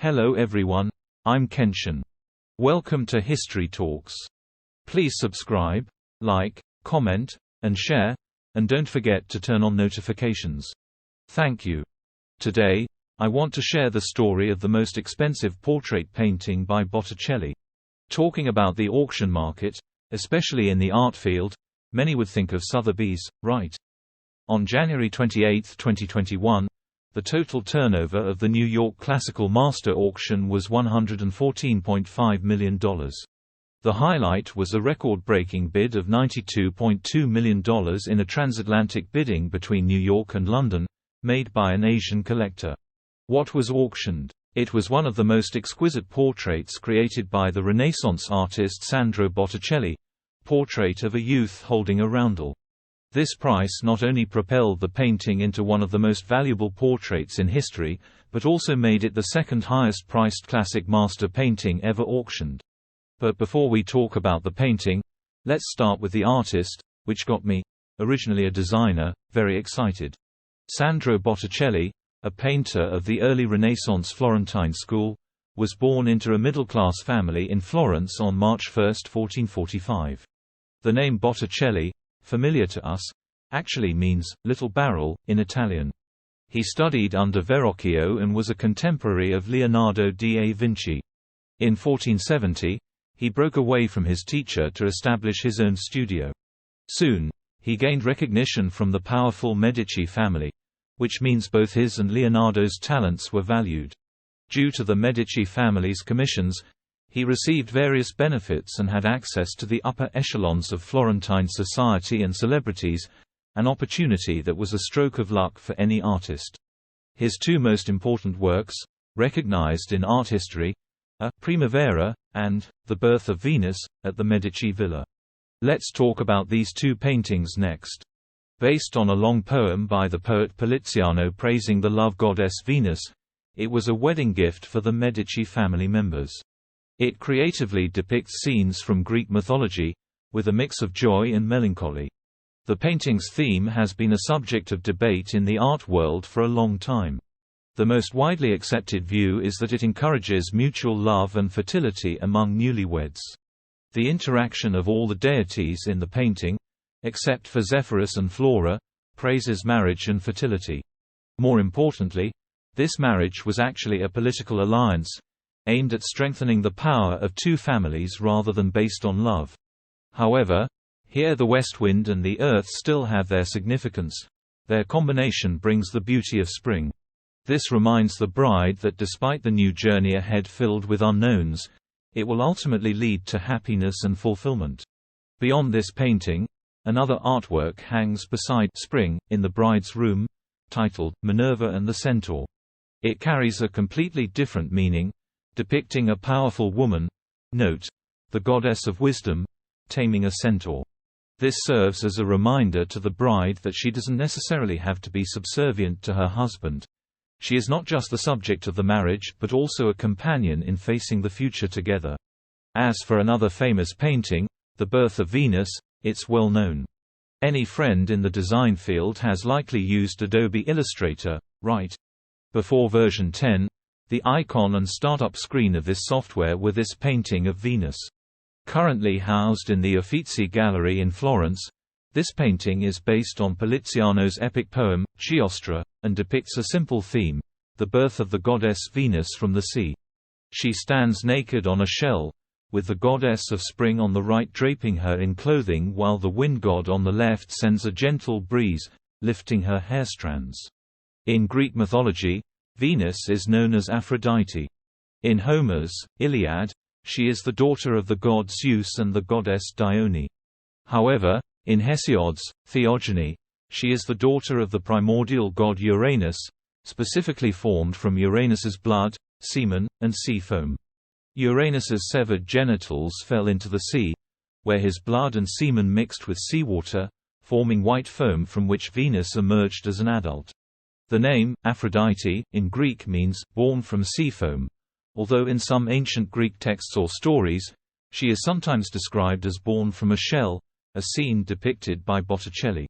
Hello everyone, I'm Kenshin. Welcome to History Talks. Please subscribe, like, comment, and share, and don't forget to turn on notifications. Thank you. Today, I want to share the story of the most expensive portrait painting by Botticelli. Talking about the auction market, especially in the art field, many would think of Sotheby's, right? On January 28, 2021, the total turnover of the New York Classical Master Auction was $114.5 million. The highlight was a record-breaking bid of $92.2 million in a transatlantic bidding between New York and London, made by an Asian collector. What was auctioned? It was one of the most exquisite portraits created by the Renaissance artist Sandro Botticelli, portrait of a youth holding a roundel. This price not only propelled the painting into one of the most valuable portraits in history, but also made it the second highest priced classic master painting ever auctioned. But before we talk about the painting, let's start with the artist, which got me, originally a designer, very excited. Sandro Botticelli, a painter of the early Renaissance Florentine school, was born into a middle-class family in Florence on March 1, 1445. The name Botticelli, familiar to us, actually means little barrel in Italian. He studied under Verrocchio and was a contemporary of Leonardo da Vinci. In 1470, he broke away from his teacher to establish his own studio. Soon, he gained recognition from the powerful Medici family, which means both his and Leonardo's talents were valued. Due to the Medici family's commissions, he received various benefits and had access to the upper echelons of Florentine society and celebrities, an opportunity that was a stroke of luck for any artist. His two most important works, recognized in art history, are Primavera and The Birth of Venus, at the Medici Villa. Let's talk about these two paintings next. Based on a long poem by the poet Poliziano praising the love goddess Venus, it was a wedding gift for the Medici family members. It creatively depicts scenes from Greek mythology, with a mix of joy and melancholy. The painting's theme has been a subject of debate in the art world for a long time. The most widely accepted view is that it encourages mutual love and fertility among newlyweds. The interaction of all the deities in the painting, except for Zephyrus and Flora, praises marriage and fertility. More importantly, this marriage was actually a political alliance, aimed at strengthening the power of two families rather than based on love. However, here the west wind and the earth still have their significance. Their combination brings the beauty of spring. This reminds the bride that despite the new journey ahead filled with unknowns, it will ultimately lead to happiness and fulfillment. Beyond this painting, another artwork hangs beside Spring in the bride's room, titled Minerva and the Centaur. It carries a completely different meaning, depicting a powerful woman, note, the goddess of wisdom, taming a centaur. This serves as a reminder to the bride that she doesn't necessarily have to be subservient to her husband. She is not just the subject of the marriage but also a companion in facing the future together. As for another famous painting, The Birth of Venus, it's well known. Any friend in the design field has likely used Adobe Illustrator, right? Before version 10, the icon and startup screen of this software were this painting of Venus. Currently housed in the Uffizi Gallery in Florence, this painting is based on Poliziano's epic poem, Giostra, and depicts a simple theme, the birth of the goddess Venus from the sea. She stands naked on a shell, with the goddess of spring on the right draping her in clothing while the wind god on the left sends a gentle breeze, lifting her hair strands. In Greek mythology, Venus is known as Aphrodite. In Homer's Iliad, she is the daughter of the god Zeus and the goddess Dione. However, in Hesiod's Theogony, she is the daughter of the primordial god Uranus, specifically formed from Uranus's blood, semen, and sea foam. Uranus's severed genitals fell into the sea, where his blood and semen mixed with seawater, forming white foam from which Venus emerged as an adult. The name, Aphrodite, in Greek means, born from sea foam, although in some ancient Greek texts or stories, she is sometimes described as born from a shell, a scene depicted by Botticelli.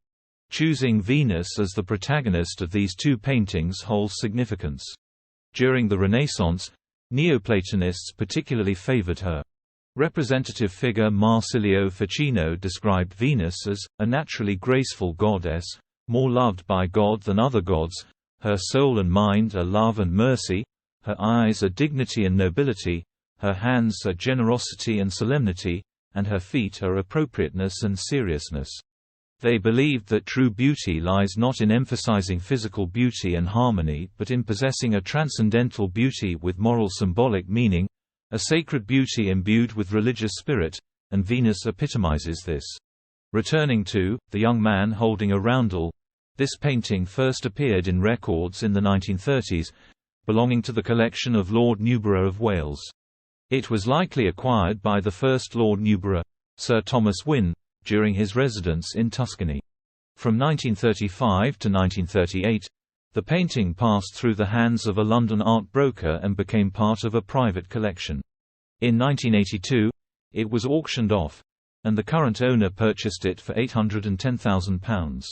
Choosing Venus as the protagonist of these two paintings holds significance. During the Renaissance, Neoplatonists particularly favored her. Representative figure Marsilio Ficino described Venus as a naturally graceful goddess, more loved by God than other gods. Her soul and mind are love and mercy, her eyes are dignity and nobility, her hands are generosity and solemnity, and her feet are appropriateness and seriousness. They believed that true beauty lies not in emphasizing physical beauty and harmony but in possessing a transcendental beauty with moral symbolic meaning, a sacred beauty imbued with religious spirit, and Venus epitomizes this. Returning to The Young Man Holding a Roundel, this painting first appeared in records in the 1930s, belonging to the collection of Lord Newborough of Wales. It was likely acquired by the first Lord Newborough, Sir Thomas Wynne, during his residence in Tuscany. From 1935 to 1938, the painting passed through the hands of a London art broker and became part of a private collection. In 1982, it was auctioned off, and the current owner purchased it for £810,000.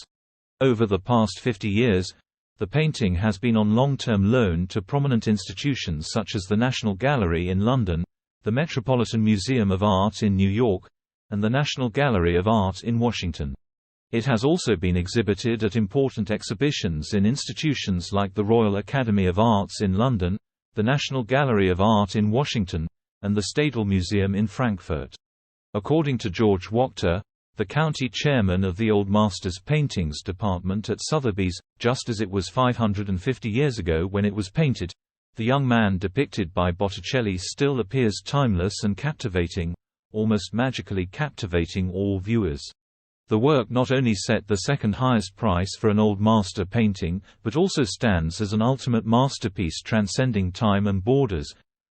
Over the past 50 years, the painting has been on long-term loan to prominent institutions such as the National Gallery in London, the Metropolitan Museum of Art in New York, and the National Gallery of Art in Washington. It has also been exhibited at important exhibitions in institutions like the Royal Academy of Arts in London, the National Gallery of Art in Washington, and the Stadel Museum in Frankfurt. According to George Wachter, the county chairman of the Old Masters Paintings Department at Sotheby's, just as it was 550 years ago when it was painted, the young man depicted by Botticelli still appears timeless and captivating, almost magically captivating all viewers. The work not only set the second highest price for an old master painting, but also stands as an ultimate masterpiece transcending time and borders,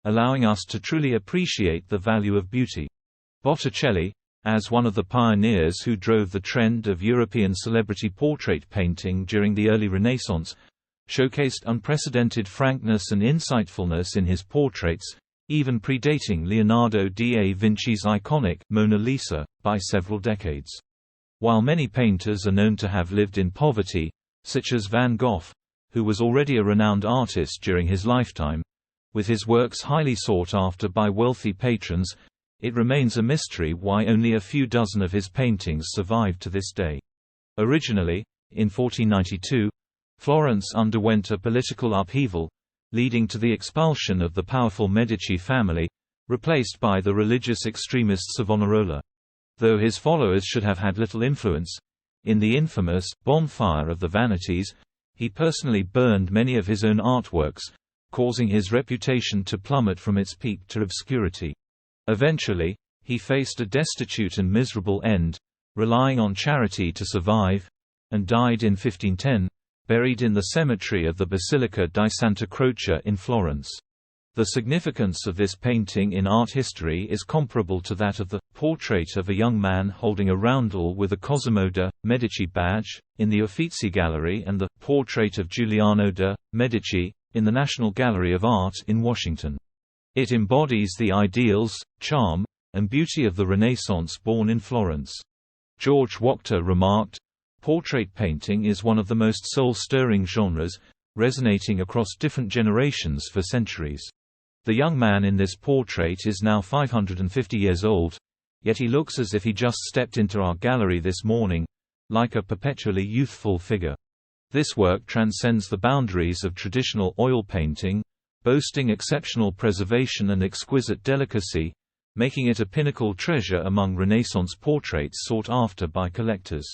allowing us to truly appreciate the value of beauty. Botticelli, as one of the pioneers who drove the trend of European celebrity portrait painting during the early Renaissance, showcased unprecedented frankness and insightfulness in his portraits, even predating Leonardo da Vinci's iconic Mona Lisa by several decades. While many painters are known to have lived in poverty, such as Van Gogh, who was already a renowned artist during his lifetime, with his works highly sought after by wealthy patrons, it remains a mystery why only a few dozen of his paintings survive to this day. Originally, in 1492, Florence underwent a political upheaval, leading to the expulsion of the powerful Medici family, replaced by the religious extremists of Savonarola. Though his followers should have had little influence, in the infamous Bonfire of the Vanities, he personally burned many of his own artworks, causing his reputation to plummet from its peak to obscurity. Eventually, he faced a destitute and miserable end, relying on charity to survive, and died in 1510, buried in the cemetery of the Basilica di Santa Croce in Florence. The significance of this painting in art history is comparable to that of the Portrait of a Young Man Holding a Roundel with a Cosimo de' Medici badge, in the Uffizi Gallery, and the Portrait of Giuliano de' Medici, in the National Gallery of Art in Washington. It embodies the ideals, charm, and beauty of the Renaissance born in Florence. George Wachter remarked, "Portrait painting is one of the most soul-stirring genres, resonating across different generations for centuries. The young man in this portrait is now 550 years old, yet he looks as if he just stepped into our gallery this morning, like a perpetually youthful figure." This work transcends the boundaries of traditional oil painting, boasting exceptional preservation and exquisite delicacy, making it a pinnacle treasure among Renaissance portraits sought after by collectors.